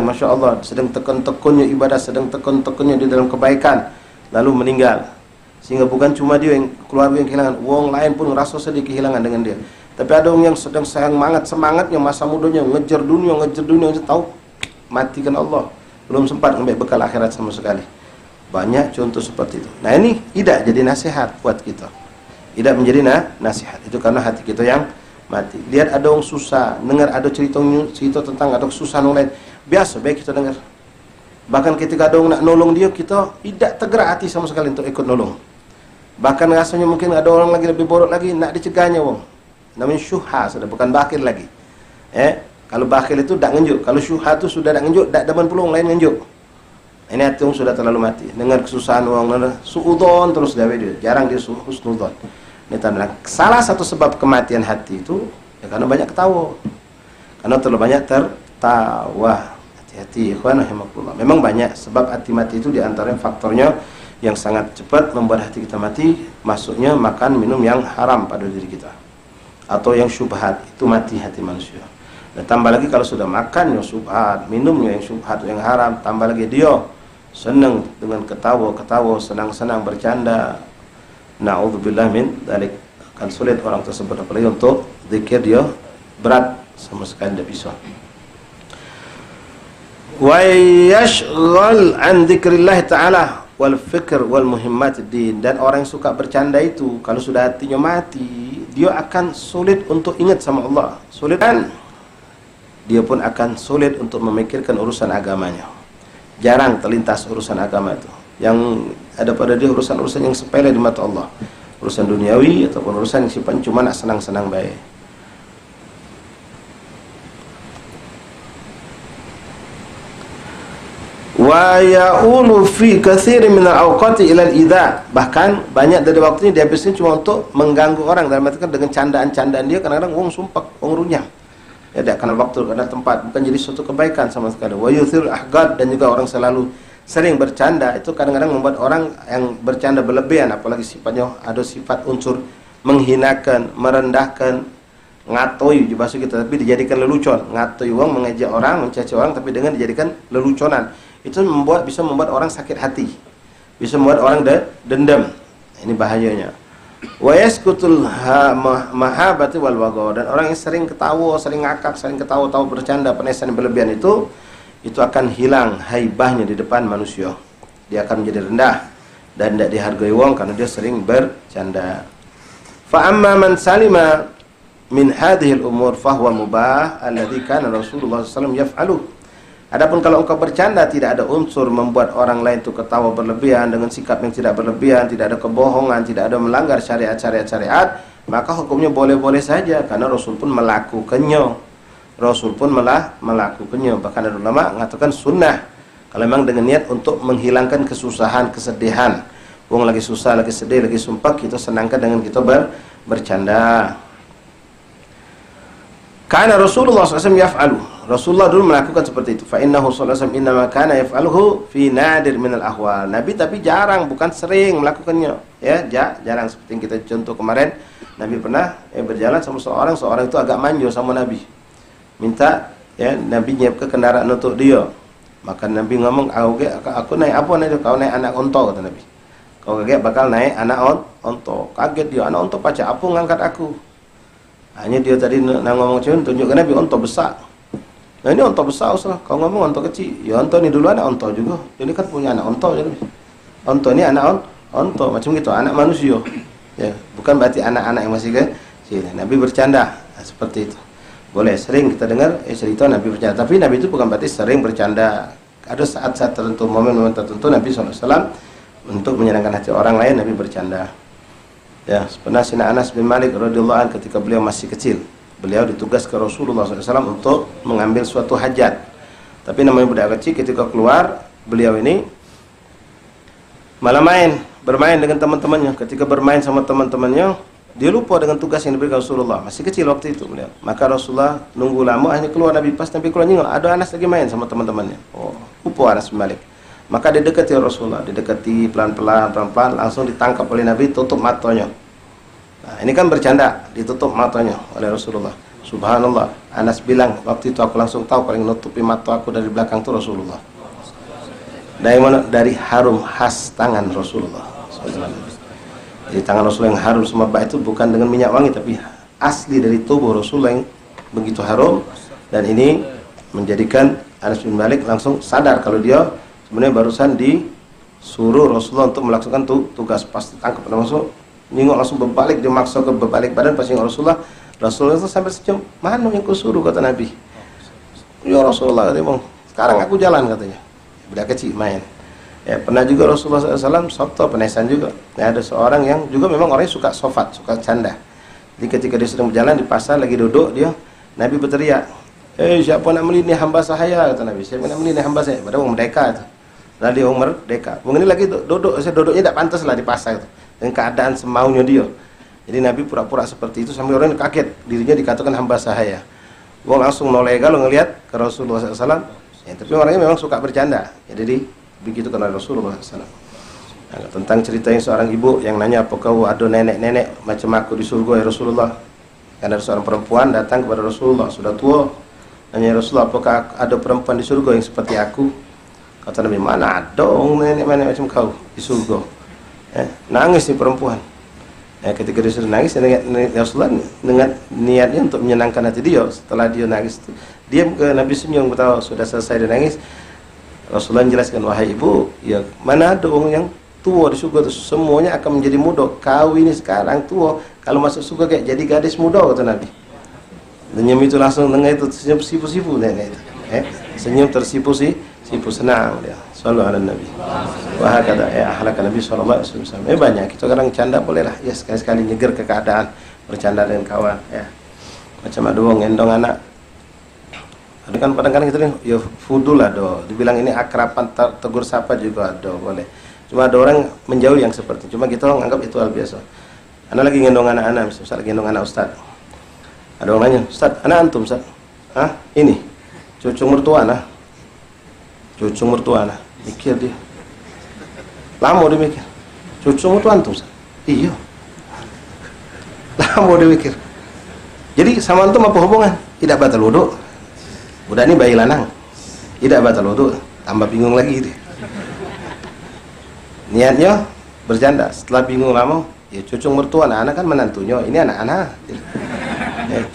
Masya Allah, sedang tekun-tekunnya ibadah, sedang tekun-tekunnya di dalam kebaikan, lalu meninggal. Sehingga bukan cuma dia yang keluarga yang kehilangan, wong lain pun rasa sedih kehilangan dengan dia. Tapi ada orang yang sedang semangatnya masa mudanya ngejar dunia, tahu matikan Allah, belum sempat ambil bekal akhirat sama sekali. Banyak contoh seperti itu. Nah ini tidak jadi nasihat buat kita, tidak menjadi nasihat. Itu karena hati kita yang mati. Lihat ada orang susah, dengar ada cerita tentang ada kesusahan orang lain, biasa baik kita dengar. Bahkan ketika ada orang nak nolong dia, kita tidak tergerak hati sama sekali untuk ikut nolong. Bahkan rasanya mungkin ada orang lagi lebih buruk lagi, nak dicegahnya wong. Namanya syuha, sudah bukan bakil lagi. Kalau bakil itu tak ngenjuk, kalau syuha itu sudah tak ngenjuk, tak depan pulung lain ngenjuk. Ini hati orang sudah terlalu mati. Dengar kesusahan orang, suudon terus gawe dia, jarang dia husnudon. Ini tanda. Salah satu sebab kematian hati itu ya karena banyak ketawa. Karena terlalu banyak tertawa. Hati-hati, ikhwan rahimakumullah. Memang banyak sebab hati mati itu diantaranya faktornya yang sangat cepat membuat hati kita mati, masuknya makan minum yang haram pada diri kita, atau yang syubhat, itu mati hati manusia. Dan tambah lagi kalau sudah makan yang syubhat, minumnya yang syubhat, yang haram, tambah lagi dia senang dengan ketawa, senang-senang bercanda, na'udzubillah min dzalik, akan sulit orang tersebut. Apalagi untuk zikir dia berat sama sekali tidak bisa. Wa yashghal an dzikrillah ta'ala wal fikr wal muhimmat din. Dan orang yang suka bercanda itu kalau sudah hatinya mati, dia akan sulit untuk ingat sama Allah, sulit, dan dia pun akan sulit untuk memikirkan urusan agamanya. Jarang terlintas urusan agama itu. Yang ada pada dia urusan-urusan yang sepele di mata Allah, urusan duniawi ataupun urusan yang sifatnya cuma nak senang-senang baik. Wa ya'ulu fi katsirin min al-awqati ila al-idha. Bahkan banyak dari waktunya dihabiskan cuma untuk mengganggu orang, dalam arti dengan candaan-candaan dia. Kadang-kadang wong sumpah, wong runyam. Ya tidak karena waktu, karena tempat, bukan jadi suatu kebaikan sama sekali. Wa yuthir ahgad, dan juga orang selalu sering bercanda, itu kadang-kadang membuat orang yang bercanda berlebihan, apalagi sifatnya ada sifat unsur menghinakan, merendahkan, ngatoi di bahasa kita, tapi dijadikan lelucon. Ngatoi wong, mengejek orang, mencaci orang, tapi dengan dijadikan leluconan. Itu bisa membuat orang sakit hati, bisa membuat orang dendam. Ini bahayanya. Wa yaskutul mahabati wal wago, dan orang yang sering ketawa, sering ngakak, sering ketawa-tawa, bercanda, penesan berlebihan itu akan hilang haibahnya di depan manusia. Dia akan menjadi rendah dan tidak dihargai wong karena dia sering bercanda. Fa amma man salima min hadhil umur fahuwa mubah alladhi kana Rasulullah SAW yaf'alu. Adapun kalau engkau bercanda tidak ada unsur membuat orang lain itu ketawa berlebihan, dengan sikap yang tidak berlebihan, tidak ada kebohongan, tidak ada melanggar syariat, maka hukumnya boleh-boleh saja karena Rasul pun melakukannya. Bahkan ada ulama mengatakan sunnah kalau memang dengan niat untuk menghilangkan kesusahan, kesedihan. Wong lagi susah, lagi sedih, lagi sumpah, kita senangkan dengan kita bercanda. Karena Rasulullah SAW yaf'alu, Rasulullah dulu melakukan seperti itu. Fa innahu sallallahu alaihi wasallam innama kana yaf'aluhu fi nadir minal ahwal. Nabi tapi jarang, bukan sering melakukannya. Ya, jarang. Seperti yang kita contoh kemarin, Nabi pernah berjalan sama seorang itu agak manjo sama Nabi. Minta ya Nabi nyiapkan kendaraan untuk dia. Maka Nabi ngomong, aku naik apa nih? Kau naik anak onto, kata Nabi. Kau kaget bakal naik anak onto. Kaget dia, anak onto pacar apa ngangkat aku? Hanya dia tadi ngomong macam tunjukkan Nabi onto besar. Nah ini onto besar Ustaz, kau ngomong onto kecil. Ya onto ini dulu anak onto juga. Ini kan punya anak onto jadi. Onto ini anak onto macam gitu, anak manusia. Ya, bukan berarti anak-anak yang masih kecil. Nabi bercanda seperti itu. Boleh sering kita dengar cerita Nabi bercanda, tapi Nabi itu bukan berarti sering bercanda. Ada saat-saat tertentu, momen-momen tertentu Nabi SAW untuk menyenangkan hati orang lain, Nabi bercanda. Ya, pernah Sina Anas bin Malik radhiyallahu anhu ketika beliau masih kecil, beliau ditugas ke Rasulullah SAW untuk mengambil suatu hajat. Tapi namanya budak kecil, ketika keluar beliau ini malah bermain dengan teman-temannya. Ketika bermain sama teman-temannya, dia lupa dengan tugas yang diberikan Rasulullah. Masih kecil waktu itu beliau. Maka Rasulullah nunggu lama, akhirnya keluar Nabi. Pas Nabi keluar, ada Anas lagi main sama teman-temannya. Oh, lupa Anas bin Malik. Maka didekati Rasulullah, didekati pelan-pelan, langsung ditangkap oleh Nabi, tutup matanya. Nah, ini kan bercanda, ditutup matanya oleh Rasulullah. Subhanallah, Anas bilang waktu itu aku langsung tahu paling nutupi mata aku dari belakang itu Rasulullah. Dari mana? Dari harum khas tangan Rasulullah SAW. Jadi tangan Rasulullah yang harum semerbak itu bukan dengan minyak wangi, tapi asli dari tubuh Rasulullah yang begitu harum. Dan ini menjadikan Anas bin Malik langsung sadar kalau dia sebenarnya barusan disuruh Rasulullah untuk melaksanakan tugas. Pasti tangkap langsung, nyingok langsung berbalik, dia maksa ke berbalik badan pas nyingok Rasulullah. Rasulullah itu sampai senyum, mana yang kusuruh, kata Nabi. Ya Rasulullah, katanya, sekarang aku jalan, katanya. Budak kecil main. Ya, pernah juga Rasulullah SAW sabto penesan juga. Ya, ada seorang yang juga memang orangnya suka sofat, suka canda. Jadi ketika dia sedang berjalan di pasar lagi duduk, dia Nabi berteriak, siapa nak melini hamba sahaya, kata Nabi. Siapa nak melini hamba saya? Padahal orang merdeka itu. Lalu dia orang merdeka. Orang ini lagi duduknya tidak pantas lah di pasar itu. Dengan keadaan semaunya dia. Jadi Nabi pura-pura seperti itu sampai orang kaget, dirinya dikatakan hamba sahaya. Orang langsung noleh kalau ngelihat ke Rasulullah SAW. Ya, tapi orangnya memang suka bercanda. Ya, jadi begitu kan Rasulullah SAW. Nah, tentang cerita yang seorang ibu yang nanya, apakah ada nenek-nenek macam aku di surga ya Rasulullah? Karena ada seorang perempuan datang kepada Rasulullah, sudah tua. Nanya Rasulullah, apakah ada perempuan di surga yang seperti aku? Kata Nabi, mana ada nenek-nenek macam kau di surga? Nangis nih perempuan. Ketika dia sudah nangis, Rasulullah dengan niatnya untuk menyenangkan hati dia. Setelah dia nangis, dia ke Nabi senyum, tahu sudah selesai dia nangis. Rasulullah menjelaskan, wahai ibu, ya mana ada orang yang tua di surga itu semuanya akan menjadi muda. Kau ini sekarang tua, kalau masuk surga kayak jadi gadis muda, kata Nabi. Senyum itu langsung dengar itu senyum sipu-sipu nenek itu. Senyum tersipu senang dia. Sallallahu alaihi Nabi. Wah kata ahlak Nabi sallallahu alaihi wasallam. Banyak kita kadang canda boleh lah. Ya sekali-sekali nyeger ke keadaan, bercanda dengan kawan ya. Macam ada wong gendong anak. Ada kan kadang-kadang kita nih ya fudul lah do. Dibilang ini akraban tegur sapa juga do boleh. Cuma ada orang menjauh yang seperti. Cuma kita orang anggap itu hal biasa. Anak lagi gendong anak-anak, misalnya lagi gendong anak ustaz. Ada orang nanya, "Ustaz, anak antum, Ustaz?" "Hah? Ini cucu mertua nah." Cucu mertua nah. Mikir dia. Lama dia mikir. Cucu mertua antum, Ustaz? Iya. Lama dia mikir. Jadi sama antum apa hubungan? Tidak batal wudu. Udah ini bayi lanang. Tidak batal wudu. Tambah bingung lagi dia. Niatnya bercanda. Setelah bingung lama, ya cucu mertua anak kan menantunya. Ini anak-anak.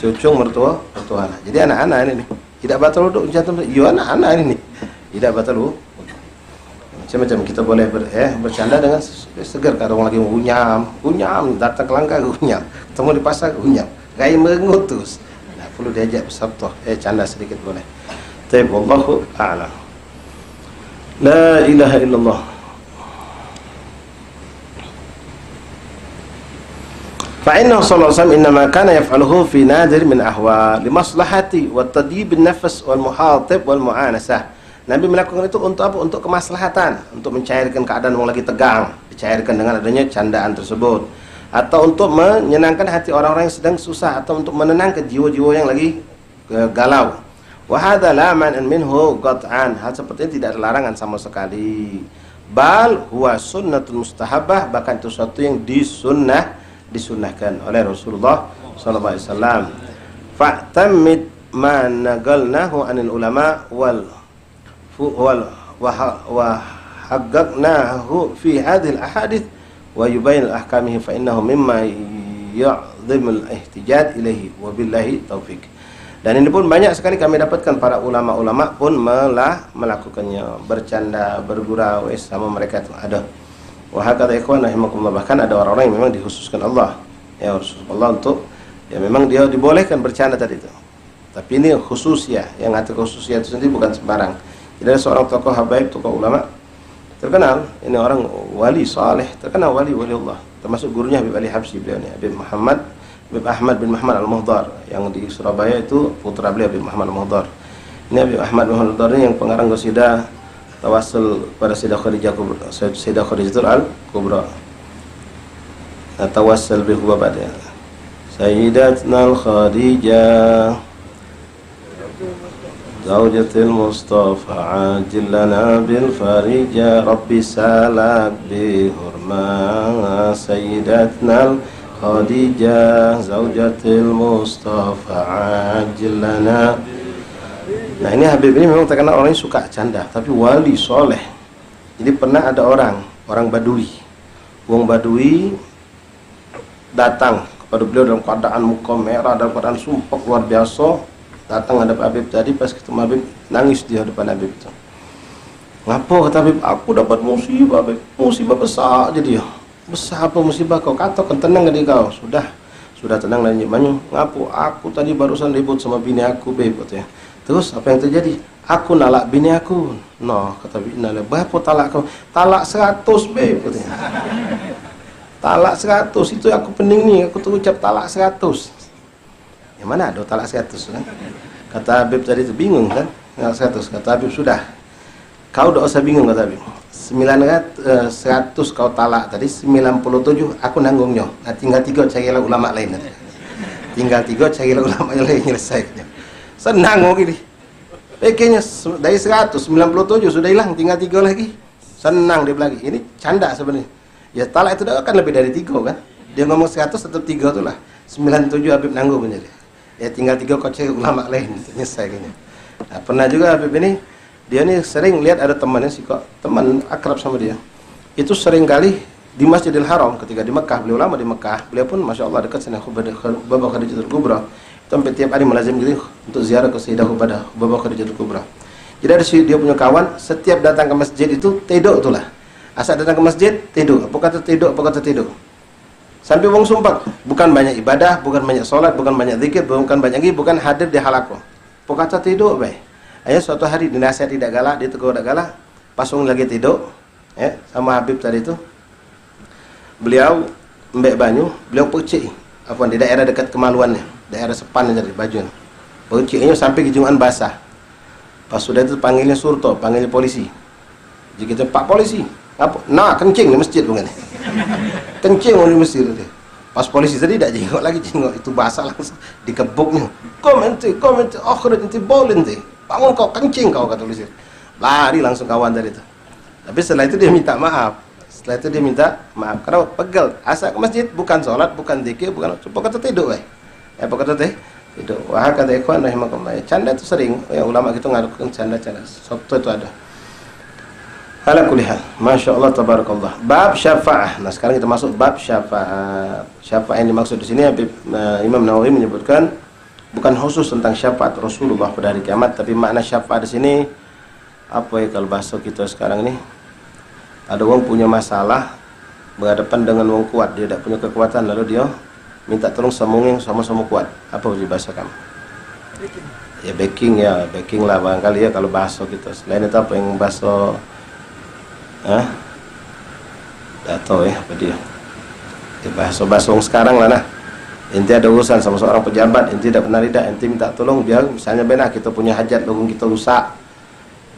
Cucu mertua anak. Jadi anak-anak ini nih. Tidak batal wudu. Iya anak-anak ini nih. Tidak batal wudu. Macam-macam kita boleh bercanda dengan segar. Kalau orang lagi gunyam, datang ke langkah gunyam, ketemu di pasar gunyam, gaya mengutus. Nah, perlu diajak bersabtoh, canda sedikit boleh. Tapi wallahu a'lam. La ilaha illallah. Fa'innahu sallallahu alaihi wasallam innama kana yaf'aluhu fi nadir min ahwa li maslahati wa tadib an-nafs wal muhatib wal mu'anasah. Nabi melakukan itu untuk apa? Untuk kemaslahatan, untuk mencairkan keadaan orang lagi tegang, dicairkan dengan adanya candaan tersebut, atau untuk menyenangkan hati orang-orang yang sedang susah, atau untuk menenangkan jiwa-jiwa yang lagi galau. Wa hadza la man'an minhu qat'an. Hal seperti ini tidak ada larangan sama sekali. Bal huwa sunnatun mustahabah, bahkan itu sesuatu yang disunnahkan oleh Rasulullah sallallahu alaihi wasallam. Fa'tamid ma nagalnahu 'anil ulama wa haqqaqnahu fi hadhihi al-ahadith wa yubayyin ahkamihi fa innahu mimma ya'dhimul ihtijaj ilaihi wa billahi taufik. Dan ini pun banyak sekali kami dapatkan para ulama-ulama pun melakukannya, bercanda, bergurau sama mereka itu ada. Wa hakadha ikhwan rahimakumullah, bahkan ada orang-orang yang memang dikhususkan Allah ya Rasulullah untuk ya memang dia dibolehkan bercanda tadi itu. Tapi ini khusus ya, yang ngatur khususnya itu sendiri bukan sembarang. Jadi ada seorang tokoh habaib, tokoh ulama terkenal, ini orang wali saleh, terkenal wali Allah, termasuk gurunya Habib Ali Habsyi beliau ini, Habib Ahmad bin Muhammad Al-Muhdar yang di Surabaya itu putra beliau Habib Muhammad Al-Muhdar. Ini Habib Ahmad bin Muhammad Al-Muhdar ini yang pengarang qasidah tawassul pada Sayyidah Khadijatul Al-Kubra. Tawassul bil hubabat ya. Sayyidatna Khadijah Zawjatil Mustafa ajil lana bil farija Rabbi salak bi hurma Sayyidatna Khadijah zaujatil Mustafa ajlana. Nah ini Habib ini memang terkenal orangnya suka canda, tapi wali soleh. Jadi pernah ada orang Badui, wong Badui datang kepada beliau dalam keadaan muka merah, dalam keadaan sumpah luar biasa. Datang hadap Habib tadi, pas ketemu Habib nangis di hadapan Habib itu. Ngapo kata Habib, aku dapat musibah Habib, musibah besar jadi ya. Besar apa musibah kau? Katakan tenang gak kau? Sudah tenang dan nyimanyu. Ngapo? Aku tadi barusan ribut sama bini aku Habib katanya. Terus apa yang terjadi? Aku nalak bini aku. No, kata bini nalak. Berapa talak kau? Talak 100 Habib katanya. Talak 100 itu aku pening nih. Aku tuh ucap talak 100. Yang mana ada talak 100 kan? Kata Habib tadi itu bingung kan? Talak 100. Kata Habib sudah. Kau tidak usah bingung kata Habib. 100 kau talak tadi, 97 aku nanggungnya. Nah, tinggal 3 carilah ulama lain. Tinggal 3 carilah ulama lain nyelesai. Senang kok gini. Pekenya dari 197 sudah hilang, tinggal 3 lagi. Senang dia lagi. Ini canda sebenarnya. Ya talak itu kan lebih dari 3 kan. Dia ngomong 100 tetap 3 tu lah. 97 Habib nanggung menjadi. Ya tinggal 3 kau cari ulama lain nyelesai kayaknya. Nah, pernah juga Habib ini dia nih sering lihat ada temannya sih kok, teman akrab sama dia. Itu sering kali di Masjidil Haram ketika di Mekah, beliau lama di Mekah. Beliau pun Masya Allah dekat dengan Babah Khadijatul Kubra. Sampai tiap hari melazim gitu untuk ziarah ke Sayyidah Babah Khadijatul Kubra. Jadi ada dia punya kawan, setiap datang ke masjid itu tidur itulah. Asal datang ke masjid, tidur. Apa kata tidur, apa kata tidur. Sampai wong sumpah, bukan banyak ibadah, bukan banyak sholat, bukan banyak zikir, bukan banyak lagi, bukan hadir di halakoh. Apa kata tidur, baik. Akhirnya suatu hari dinasihat tidak galak, ditegur tidak galak, pasung lagi tidur, ya, sama Habib tadi itu. Beliau mbek banyu, beliau percik apa di daerah dekat kemaluannya, daerah sepan dari bajunya. Perciknya sampai ke jungan basah. Pas sudah itu panggilnya surto, panggilnya polisi. Jadi kita Pak polisi, apa? Nah kencing di masjid bukan? Kencing di masjid itu. Pas polisi tadi tidak jengok lagi, jengok itu basah langsung dikebuknya. Komentar, akhirnya nanti boleh nanti. Bangun kau, kencing kau, kata polisi. Lari langsung kawan tadi itu. Tapi setelah itu dia minta maaf. Setelah itu dia minta maaf karena pegel. Asal ke masjid bukan sholat, bukan zikir, bukan apa kata tidur, apa kata tidur. Wah kata ikhwan rahimakumullah. Canda itu sering. Ya, ulama kita ngaruhkan canda-canda. Sabtu itu ada. Ala kulli hal. Masya Allah tabarakallah. Bab syafa'ah. Nah sekarang kita masuk bab syafa'ah. Syafa'ah yang dimaksud di sini Imam Nawawi menyebutkan bukan khusus tentang syafaat Rasulullah pada hari kiamat, tapi makna syafaat di sini apa ya kalau bahasa kita sekarang ini? Ada orang punya masalah berhadapan dengan orang kuat, dia tidak punya kekuatan, lalu dia minta tolong sama orang yang sama-sama kuat. Apa bahasa kamu? Ya backing lah barangkali ya kalau bahasa kita. Selain itu apa yang bahasa? Tidak tahu ya apa dia? Ya, bahasa orang sekarang lah nah. Inti ada urusan sama seorang pejabat, inti tidak pernah tidak, inti minta tolong biar misalnya benar kita punya hajat, lubang kita rusak,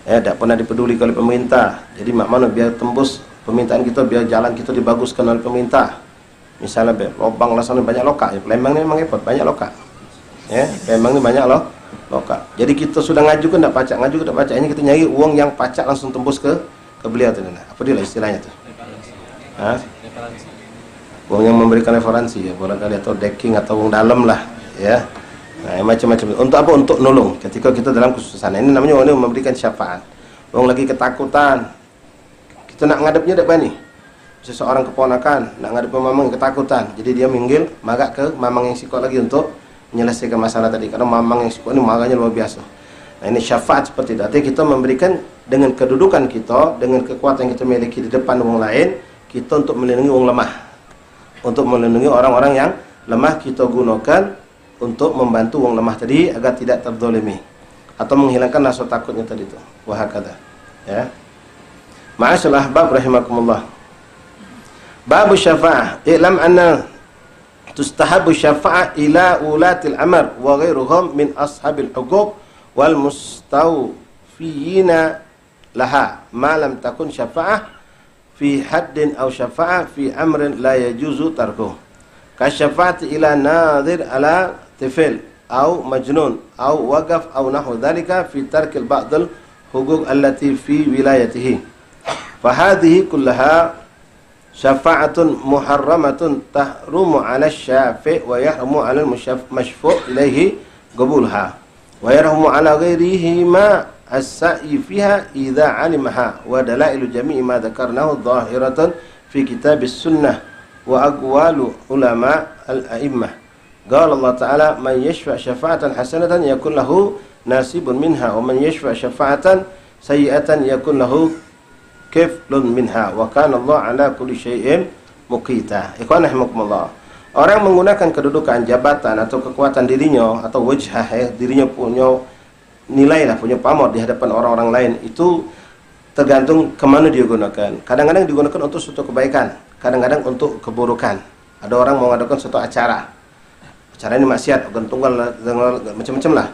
ya tidak pernah dipeduli oleh pemerintah. Jadi mak mana biar tembus permintaan kita, biar jalan kita dibaguskan oleh pemerintah. Misalnya lubang lah sana banyak lokak, ya Palembang ini memang repot banyak lokak, ya Palembang ini banyak lokak. Jadi kita sudah ngajukan tidak pacak, ini kita nyari uang yang pacak langsung tembus ke beliau tu. Apa dia lah istilahnya tu? Uang yang memberikan referensi ya, barangkali atau decking atau uang dalam lah ya. Nah, macam-macam. Untuk apa? Untuk nolong ketika kita dalam kesusahan. Ini namanya orang yang memberikan syafaat. Orang lagi ketakutan, kita nak ngadepnya tak berani. Seseorang keponakan nak ngadep mamang ketakutan, jadi dia minggil marah ke mamang yang sikot lagi untuk menyelesaikan masalah tadi. Karena mamang yang sikot ini marahnya luar biasa. Nah ini syafaat seperti itu. Artinya kita memberikan dengan kedudukan kita, dengan kekuatan yang kita miliki di depan orang lain, kita untuk melindungi orang lemah. Untuk melindungi orang-orang yang lemah, kita gunakan untuk membantu orang lemah tadi agar tidak terzalimi atau menghilangkan rasa takutnya tadi itu. Wahakadha. Ya. Ma'asyiral ahbab rahimakumullah. Bab syafa'ah. I'lam anna tustahabu syafa'ah ila ulatil amr wa ghairuhum min ashabil huquq wal mustawfiyina laha ma lam takun syafa'ah fi haddin aw syafa'ah fi amrin la yajuzu tarkuh ka syafa'ati ila nadhir ala tifl aw majnun aw waqaf aw nahwu dhalika fi tarkil ba'd al huquq allati fi wilayatihi fa hadhihi kullaha syafa'atun muharramatun tahrumu 'ala syafi' wa yahrumu 'ala al-masyfu' ilaihi qabulha wa yahrumu 'ala ghairihi ma as-sa'i fiha idza 'alimaha wa dalailu jami'i ma dzakarnahu dhahiratun fi kitabis sunnah wa aqwalu ulama al-a'immah. Qala Allah Ta'ala man yashfa' syafa'atan hasanatan yakun lahu nasibun minha wa man yashfa' syafa'atan sayyi'atan yakun lahu kiflun minha wa kana Allah ala kulli syai'in muqita. Ikhwan rahimakumullah. Orang menggunakan kedudukan, jabatan atau kekuatan dirinya atau wajhah dirinya punya nilai lah, punya pamor di hadapan orang-orang lain, itu tergantung kemana dia gunakan. Kadang-kadang digunakan untuk suatu kebaikan, kadang-kadang untuk keburukan. Ada orang mau mengadakan suatu acara ini maksiat, organ tunggal, macam-macam lah.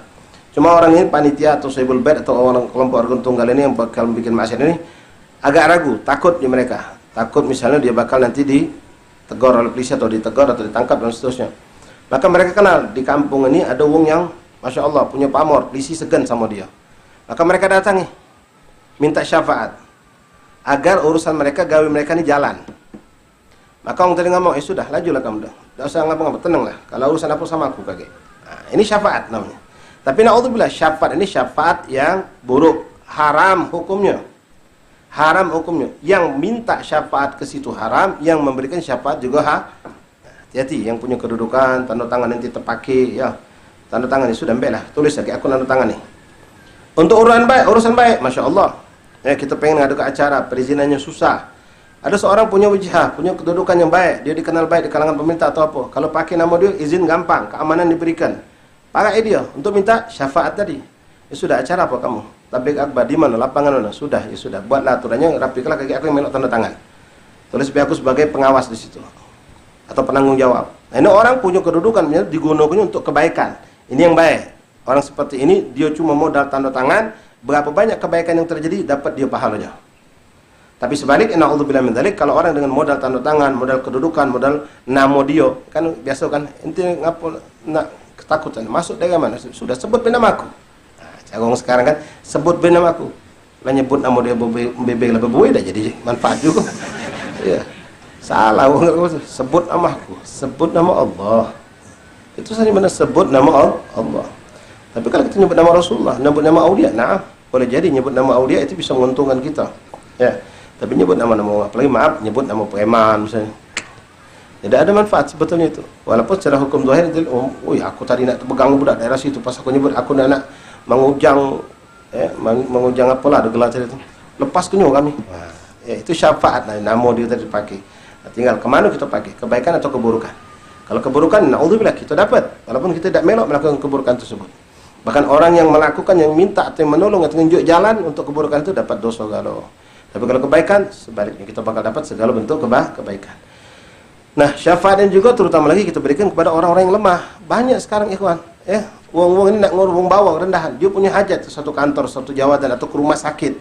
Cuma orang ini panitia atau saibul bait atau orang kelompok organ tunggal ini yang bakal bikin maksiat ini agak ragu, takut di mereka. Takut misalnya dia bakal nanti ditegur oleh polisi atau ditegur atau ditangkap dan seterusnya. Maka mereka kenal di kampung ini ada wong yang Masya Allah punya pamor, polisi segan sama dia. Maka mereka datangi, minta syafaat agar urusan mereka, gawe mereka ini jalan. Maka orang tadi ngomong, sudah, lajulah kamu dah. Tidak usah ngapa-ngapa, tenanglah. Kalau urusan apa sama aku kakek. Nah, ini syafaat namanya. Tapi na'udzubillah, syafaat ini syafaat yang buruk, haram hukumnya. Haram hukumnya. Yang minta syafaat ke situ haram, yang memberikan syafaat juga hati-hati. Yang punya kedudukan, tanda tangan nanti terpakai, ya. Tanda tangan ini sudah lah, tulis lagi aku tanda tangan nih. Untuk urusan baik, Masya Allah. Ya, kita pengen ngadu ke acara, perizinannya susah. Ada seorang punya wijah, punya kedudukan yang baik, dia dikenal baik di kalangan pemerintah atau apa. Kalau pakai nama dia, izin gampang, keamanan diberikan. Pakai dia untuk minta syafaat tadi. Ya sudah, acara apa kamu? Tabligh akbar di mana? Lapangan mana? Sudah, ya sudah. Buatlah aturannya, rapikanlah kaki aku yang melok tanda tangan. Tulis aku sebagai pengawas di situ atau penanggung jawab. Nah, ini orang punya kedudukan, digunakan untuk kebaikan. Ini yang baik. Orang seperti ini dia cuma modal tanda tangan, berapa banyak kebaikan yang terjadi dapat dia pahalanya. Tapi sebaliknya, na'udzubillah min dzalik, kalau orang dengan modal tanda tangan, modal kedudukan, modal nama dia, kan biasa kan, ente ngapo nak ketakutan, masuk dari mana? Sudah sebut nama aku. Nah, cagong sekarang kan, sebut nama aku. Lah nyebut nama dia bebek lah bebuai dah jadi manfaat juga. Ya. Salah, sebut nama aku, sebut nama Allah. Itu saja benar sebut nama Allah. Tapi kalau kita nyebut nama Rasulullah, nyebut nama aulia, nah, boleh jadi nyebut nama aulia itu bisa menguntungkan kita. Ya. Tapi nyebut nama-nama, apalagi maaf, nyebut nama preman misalnya, tidak ada manfaat sebetulnya itu. Walaupun secara hukum zahir itu, aku tadi nak pegang budak daerah situ, pas aku nyebut aku nak mengujang, mengujang apalah ada gelar itu, lepas kunyo kami. Nah, ya, itu syafaat, nah, nama dia tadi dipakai. Nah, tinggal kemana kita pakai, kebaikan atau keburukan. Kalau keburukan, na'udzubillah, kita dapat, walaupun kita tidak melok melakukan keburukan tersebut. Bahkan orang yang melakukan, yang minta atau yang menolong atau menunjuk jalan untuk keburukan itu dapat dosa galau. Tapi kalau kebaikan, sebaliknya kita bakal dapat segala bentuk kebaikan. Nah, syafaat yang juga terutama lagi kita berikan kepada orang-orang yang lemah. Banyak sekarang ikhwan, wong-wong ini nak ngurung bawang rendahan, dia punya hajat ke suatu kantor, suatu jawatan atau ke rumah sakit.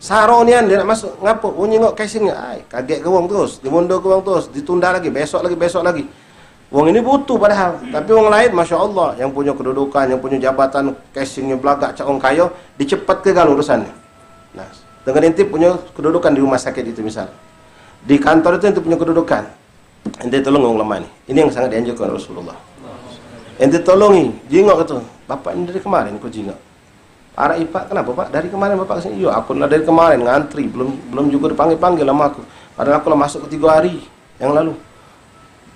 Saronian dia nak masuk, ngapo? Nyengok casingnya, kaget ke wong terus, dimundur ke wong terus, ditunda lagi, besok lagi. Wong ini butuh padahal, tapi wong lain, Masya Allah, yang punya kedudukan, yang punya jabatan, casingnya belagak, cak wong kayo, dicepat ke gal urusannya. Nah, dengan ente punya kedudukan di rumah sakit itu misal, di kantor itu ente punya kedudukan, ente tolong orang lemah ini. Ini yang sangat dianjurkan Rasulullah. Ente tolongi, jingok itu, bapak ini dari kemarin kok jingok. Para ipak, kenapa pak? Dari kemarin bapak kesini? Iya, aku dari kemarin ngantri, belum juga dipanggil sama aku. Padahal aku lah masuk ke 3 hari yang lalu.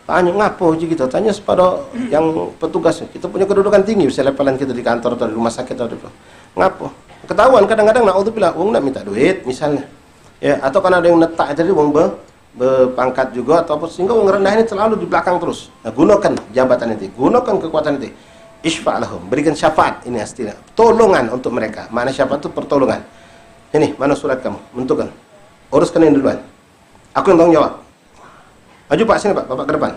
Tanya ngapo aja kita, tanya kepada yang petugas. Kita punya kedudukan tinggi, bisa levelan kita di kantor atau di rumah sakit atau di apa. Ngapo? Ketahuan kadang-kadang na'udzubillah wong nak minta duit misalnya. Ya, atau karena ada yang netak jadi wong berpangkat juga atau apa, sehingga wong rendah ini selalu di belakang terus. Nah, gunakan jabatan itu, gunakan kekuatan itu. Isfa' lahum, berikan syafaat, ini aslinya. Tolongan untuk mereka. Mana syafaat itu pertolongan. Ini, mana surat kamu? Bentukkan. Uruskan ini duluan. Aku yang tanggung jawab. Maju pak, sini pak, bapak ke depan.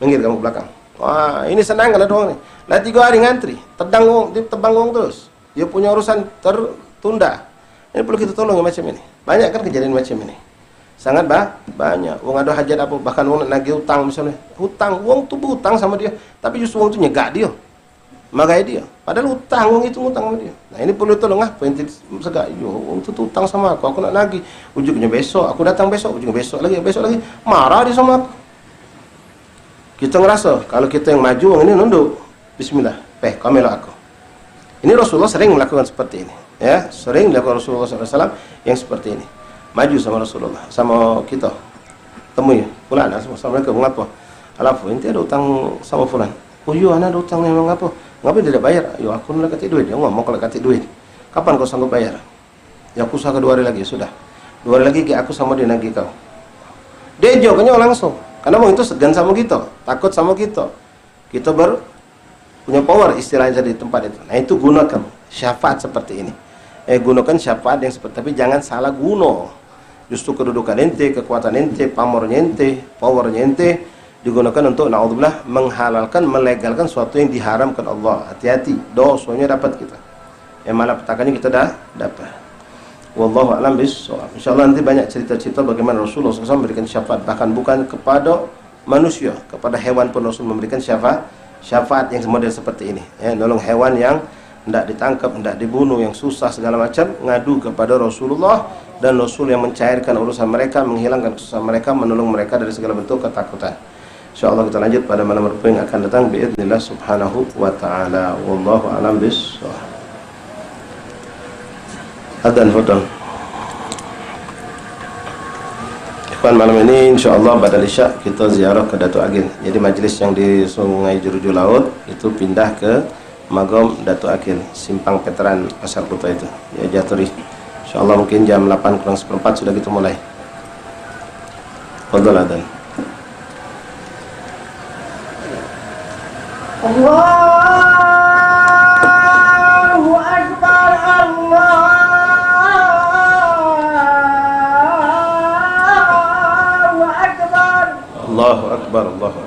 Minggir kamu ke belakang. Wah, ini senang kan ada orang nih. Lah 3 hari ngantri, tebang wong terus. Dia punya urusan tertunda. Ini perlu kita tolong macam ini. Banyak kan kejadian macam ini. Sangat banyak. Wong ada hajat apa, bahkan wong nagih hutang misalnya. Hutang, wong tuh berhutang sama dia, tapi justru wong itu nyegak dia. magai dia. Padahal utang, wong itu utang sama dia. Nah ini perlu tolong apa ente segak, yo wong itu utang sama aku nak nagih. Ujungnya besok, aku datang besok, ujungnya besok lagi, marah dia sama aku. Kita ngerasa kalau kita yang maju, wong ini nunduk. Bismillah, kau melok aku. Ini Rasulullah sering melakukan seperti ini, ya, sering dilakukan Rasulullah SAW yang seperti ini. Maju sama Rasulullah, sama kita, temui, fulan, assalamualaikum, mengapa? Alafu, ente ada utang sama fulan. Oh iya, anak ada utang memang apa? Ngapain tidak bayar? Yo aku nak kasih duit. Dia ngomong kalau kasih duit. Kapan kau sanggup bayar? Ya aku usaha 2 hari lagi, sudah. 2 hari lagi aku sama dia nagih kau. Dia jawabnya langsung. Karena orang itu segan sama kita, takut sama kita. Kita punya power istilahnya di tempat itu. Nah itu gunakan syafaat seperti ini. Gunakan syafaat yang seperti, tapi jangan salah guna. Justru kedudukan ente, kekuatan ente, pamornya ente, powernya ente digunakan untuk naudzubillah menghalalkan, melegalkan sesuatu yang diharamkan Allah. Hati-hati, dosanya dapat kita. Malah petakannya kita dah dapat. Wallahu a'lam bishawab. Insyaallah nanti banyak cerita-cerita bagaimana Rasulullah SAW memberikan syafaat, bahkan bukan kepada manusia, kepada hewan pun Rasul memberikan syafaat yang model seperti ini. Nolong hewan yang hendak ditangkap, hendak dibunuh, yang susah segala macam, ngadu kepada Rasulullah, dan Rasul yang mencairkan urusan mereka, menghilangkan kesusahan mereka, menolong mereka dari segala bentuk ketakutan. InsyaAllah kita lanjut pada malam yang akan datang biidznillah subhanahu wa ta'ala. Wallahu a'lam bishawab. Adzan fadal. Ikhwan, malam ini insyaallah badal isya kita ziarah ke Datuk Agil. Jadi majlis yang di Sungai Jeruju Laut itu pindah ke Magom Datuk Agil, Simpang Veteran Pasar Kuta itu. Ya Jaturi. Insyaallah mungkin jam 8:04 sudah kita mulai. Fadal adzan. Allahu Akbar, Allahu Akbar. Allahu Akbar, Allahu